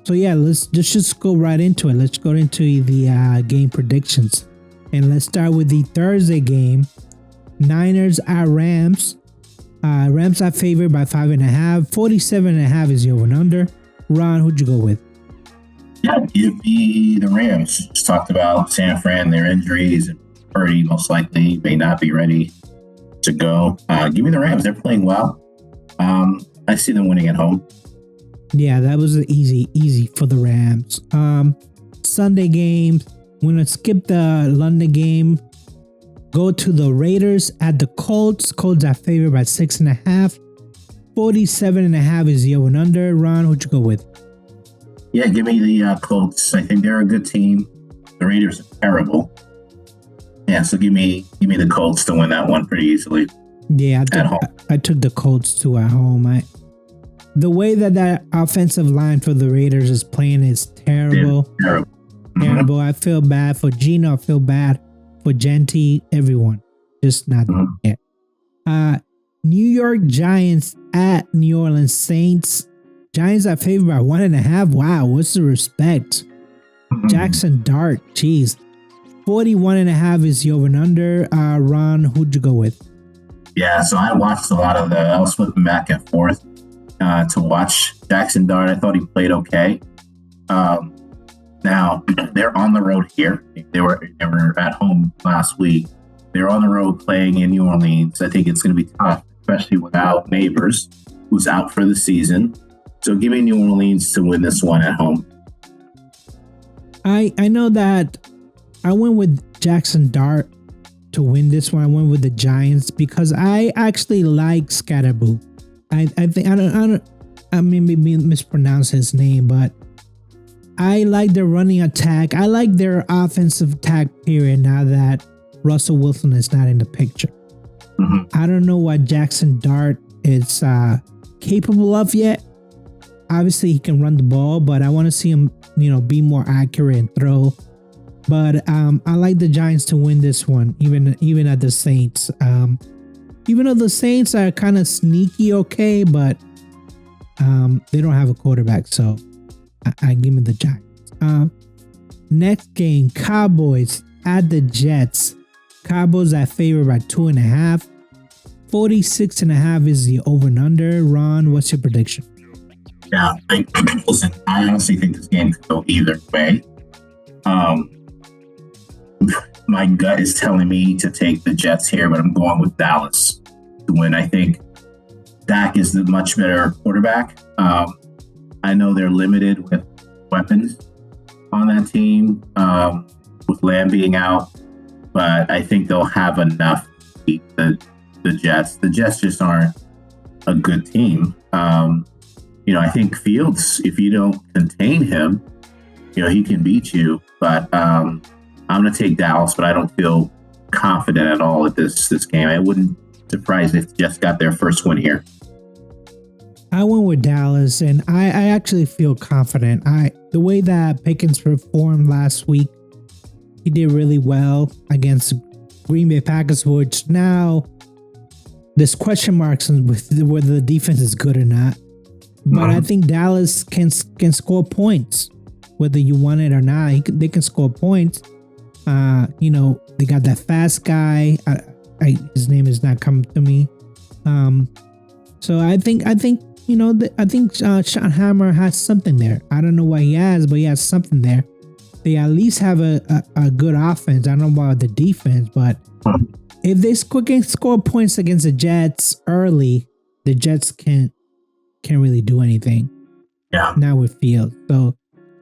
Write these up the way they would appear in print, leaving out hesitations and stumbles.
So yeah, let's just go right into it. Let's go into the game predictions, and let's start with the Thursday game. Niners at Rams. Rams are favored by 5.5. 47.5 is the over and under. Ron, who'd you go with? Yeah, give me the Rams. Just talked about San Fran, their injuries, and Purdy most likely may not be ready to go. Give me the Rams. They're playing well. I see them winning at home. Yeah, that was easy for the Rams. Sunday games. We're gonna skip the London game. Go to the Raiders at the Colts. Colts are favored by 6.5. 47.5 is the over and under. Ron, who'd you go with? Yeah, give me the Colts. I think they're a good team. The Raiders are terrible. Yeah, so give me the Colts to win that one pretty easily. Yeah, I took the Colts too at home. The way that offensive line for the Raiders is playing is terrible. Terrible. Terrible. I feel bad for Gino. I feel bad for Genty. Everyone. Just not there. New York Giants at New Orleans Saints. Giants are favored by 1.5. Wow, what's the respect? Jackson Dart. Jeez. 41.5 is the over and under. Ron, who'd you go with? Yeah, so I watched a lot of I was flipping back and forth to watch Jackson Dart. I thought he played okay. Now they're on the road here. They were at home last week. They're on the road playing in New Orleans. I think it's going to be tough, especially without Neighbors, who's out for the season. So give me New Orleans to win this one at home. I know that I went with Jackson Dart to win this one. I went with the Giants because I actually like Scatterboo. I think I maybe mispronounce his name, but I like their running attack. I like their offensive attack period now that Russell Wilson is not in the picture. I don't know what Jackson Dart is capable of yet. Obviously, he can run the ball, but I want to see him, be more accurate and throw. But I like the Giants to win this one, even at the Saints. Even though the Saints are kind of sneaky okay, but they don't have a quarterback, so I give me the Giants. Next game, Cowboys at the Jets. Cowboys are favored by 2.5. 46.5 is the over and under. Ron, what's your prediction? Yeah, listen, I honestly think this game could go either way. My gut is telling me to take the Jets here, but I'm going with Dallas to win. I think Dak is the much better quarterback. I know they're limited with weapons on that team, with Lamb being out, but I think they'll have enough to beat the Jets. The Jets just aren't a good team. I think Fields, if you don't contain him, he can beat you, but I'm going to take Dallas, but I don't feel confident at all at this game. I wouldn't surprise if Jets got their first win here. I went with Dallas, and I actually feel confident. The way that Pickens performed last week, he did really well against Green Bay Packers, which now there's question marks on whether the defense is good or not. But I think Dallas can score points, whether you want it or not. They can score points. They got that fast guy. His name is not coming to me. So I think Schottenheimer has something there. I don't know what he has, but he has something there. They at least have a good offense. I don't know about the defense, but if they can score points against the Jets early, the Jets can't really do anything. Yeah. Now with Fields. So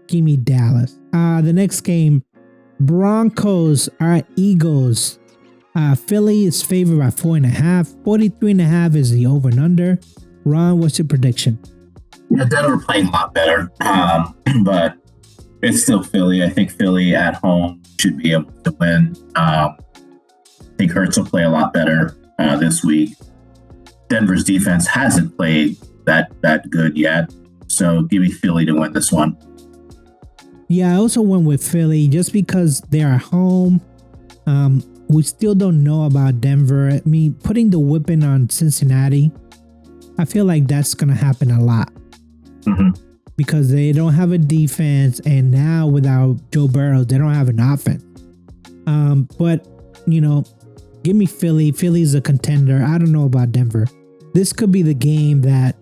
give me Dallas. The next game, Broncos are at Eagles. Philly is favored by 4.5. 43.5 is the over and under. Ron, what's your prediction? Yeah, Denver playing a lot better, but it's still Philly. I think Philly at home should be able to win. I think Hurts will play a lot better this week. Denver's defense hasn't played that good yet, so give me Philly to win this one. Yeah, I also went with Philly just because they're at home. We still don't know about Denver. I mean, putting the whipping on Cincinnati, I feel like that's going to happen a lot. because they don't have a defense, and now without Joe Burrow, they don't have an offense. But give me Philly. Philly's a contender. I don't know about Denver. This could be the game that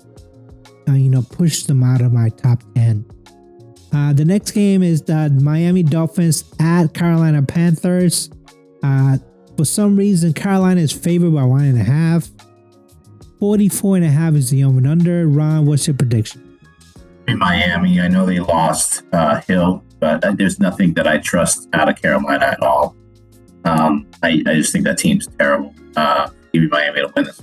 pushed them out of my top 10. The next game is the Miami Dolphins at Carolina Panthers. For some reason, Carolina is favored by 1.5. 44.5 is the over and under. Ron, what's your prediction? In Miami, I know they lost Hill, but there's nothing that I trust out of Carolina at all. I just think that team's terrible. Give me Miami to win this.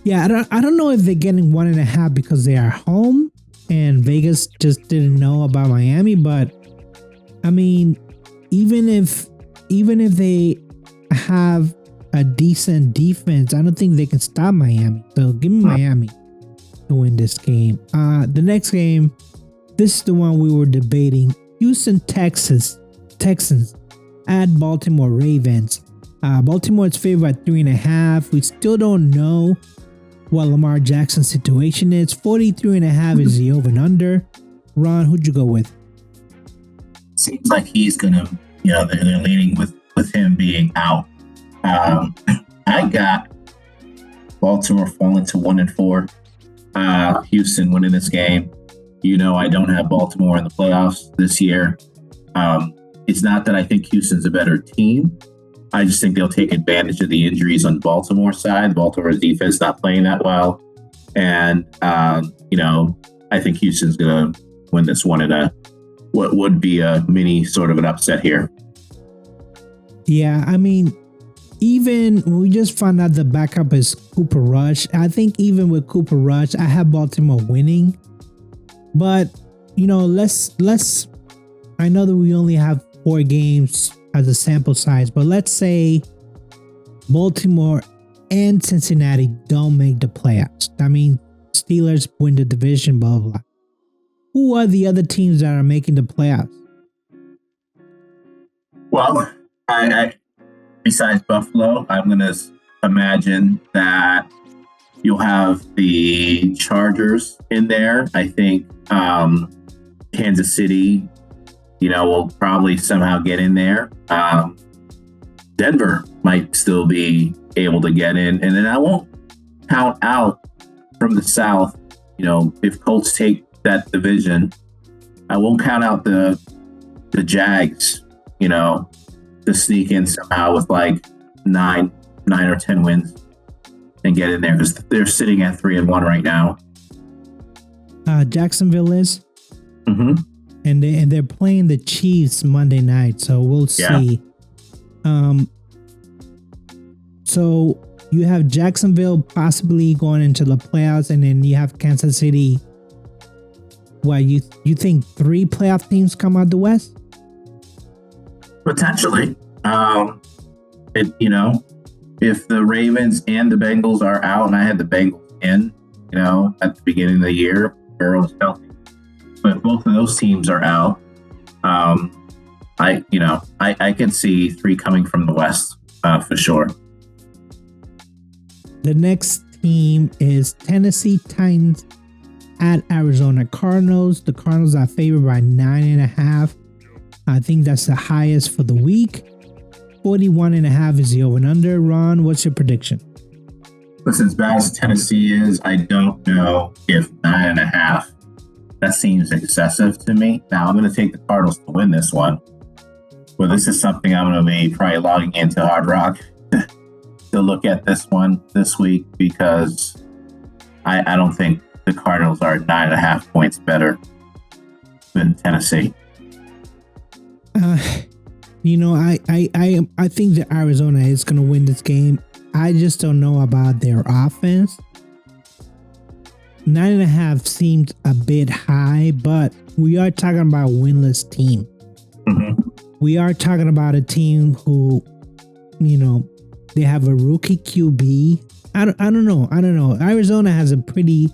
Yeah, I don't know if they're getting 1.5 because they are home and Vegas just didn't know about Miami, but I mean, even if they have a decent defense, I don't think they can stop Miami. So give me Miami to win this game. The next game, this is the one we were debating. Houston, Texans at Baltimore Ravens. Baltimore is favored by 3.5. We still don't know what Lamar Jackson's situation is. 43.5 is the over and under. Ron, who'd you go with? Seems like he's gonna, they're leaning with him being out. I got Baltimore falling to 1-4. Houston winning this game. I don't have Baltimore in the playoffs this year. It's not that I think Houston's a better team. I just think they'll take advantage of the injuries on Baltimore's side. Baltimore's defense not playing that well. And, I think Houston's going to win this one in what would be a mini sort of an upset here. Yeah, I mean, even we just found out the backup is Cooper Rush. I think even with Cooper Rush, I have Baltimore winning. But, let's I know that we only have 4 games as a sample size, but let's say Baltimore and Cincinnati don't make the playoffs. I mean, Steelers win the division, blah, blah, blah. Who are the other teams that are making the playoffs? Well, I besides Buffalo, I'm going to imagine that you'll have the Chargers in there. I think Kansas City, will probably somehow get in there. Denver might still be able to get in. And then I won't count out from the South, if Colts take that division, I won't count out the Jags, to sneak in somehow with like 9 or 10 wins and get in there because they're sitting at 3-1 right now. Jacksonville is. Mm-hmm. And they're playing the Chiefs Monday night, so we'll see. So you have Jacksonville possibly going into the playoffs, and then you have Kansas City. What, you think 3 playoff teams come out the West? Potentially. If the Ravens and the Bengals are out, and I had the Bengals in, at the beginning of the year, Burrow's healthy. But both of those teams are out. I can see 3 coming from the West for sure. The next team is Tennessee Titans at Arizona Cardinals. The Cardinals are favored by 9.5. I think that's the highest for the week. 41.5 is the over and under. Ron, what's your prediction? Listen, as bad as Tennessee is, I don't know if 9.5. That seems excessive to me. Now, I'm going to take the Cardinals to win this one. Well, this is something I'm going to be probably logging into Hard Rock to look at this one this week because I don't think the Cardinals are 9.5 points better than Tennessee. I think that Arizona is going to win this game. I just don't know about their offense. 9.5 seemed a bit high, but we are talking about a winless team. Mm-hmm. We are talking about a team who, they have a rookie QB. I don't know. Arizona has a pretty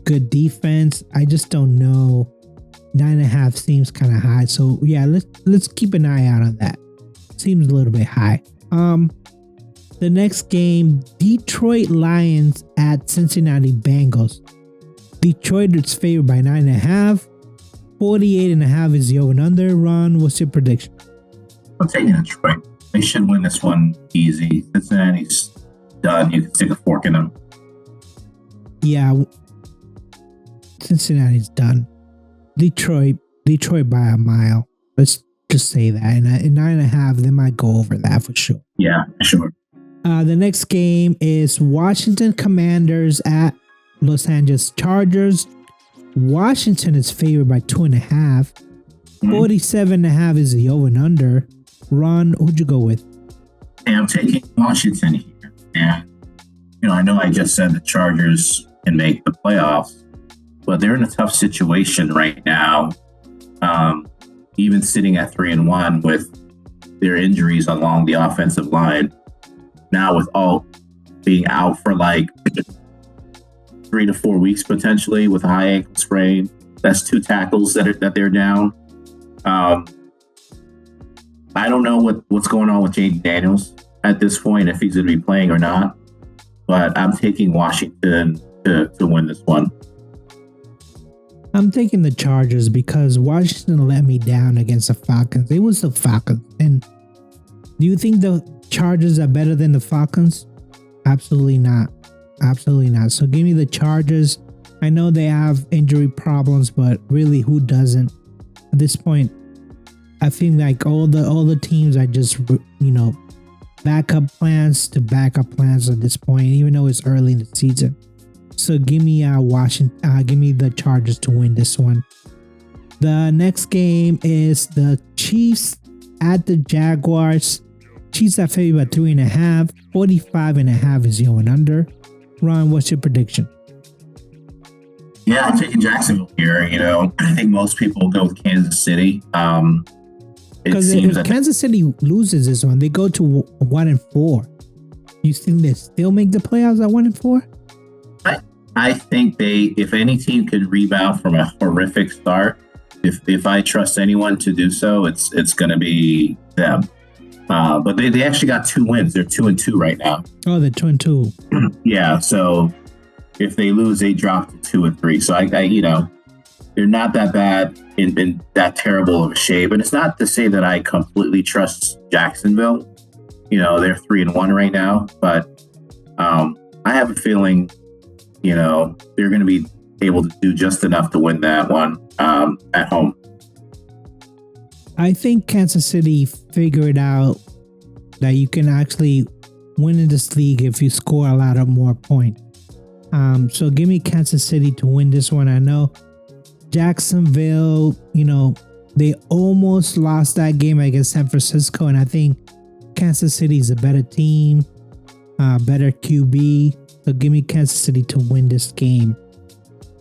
good defense. I just don't know. 9.5 seems kind of high. So yeah, let's keep an eye out on that. Seems a little bit high. The next game, Detroit Lions at Cincinnati Bengals. Detroit is favored by 9.5. 48.5 is the over and under. Ron, what's your prediction? I'm taking Detroit. They should win this one easy. Cincinnati's done. You can stick a fork in them. Yeah, Cincinnati's done. Detroit by a mile. Let's just say that. And at 9.5, they might go over that for sure. Yeah, sure. The next game is Washington Commanders at Los Angeles Chargers. Washington is favored by 2.5. 47.5 is the over and under. Ron, who'd you go with? Hey, I'm taking Washington here. And, I know I just said the Chargers can make the playoffs, but they're in a tough situation right now. Even sitting at 3-1 with their injuries along the offensive line. Now with all being out for like 3 to 4 weeks potentially with a high ankle sprain. That's 2 tackles that they're down. I don't know what's going on with Jaden Daniels at this point, if he's going to be playing or not. But I'm taking Washington to win this one. I'm taking the Chargers because Washington let me down against the Falcons. It was the Falcons. And do you think the Chargers are better than the Falcons? Absolutely not. Absolutely not. So give me the Chargers. I know they have injury problems, but really, who doesn't? At this point, I think like all the teams are just, backup plans to backup plans at this point, even though it's early in the season. So give me Washington. Give me the Chargers to win this one. The next game is the Chiefs at the Jaguars. Chiefs are favored by 3.5. 45.5 is the over and under. Ron, what's your prediction? Yeah, I'm taking Jacksonville here. I think most people will go with Kansas City. Because if Kansas City loses this one, they go to 1-4. You think they still make the playoffs at 1-4? I think if any team could rebound from a horrific start, if I trust anyone to do so, it's going to be them. But they actually got 2 wins. They're 2-2 right now. Oh, they're 2-2. Yeah. So if they lose, they drop to 2-3. So they're not that bad in that terrible of a shape. And it's not to say that I completely trust Jacksonville. They're 3-1 right now, but I have a feeling, they're going to be able to do just enough to win that one at home. I think Kansas City figured out that you can actually win in this league if you score a lot of more points. So give me Kansas City to win this one. I know Jacksonville, they almost lost that game against San Francisco, and I think Kansas City is a better team, better QB. So give me Kansas City to win this game.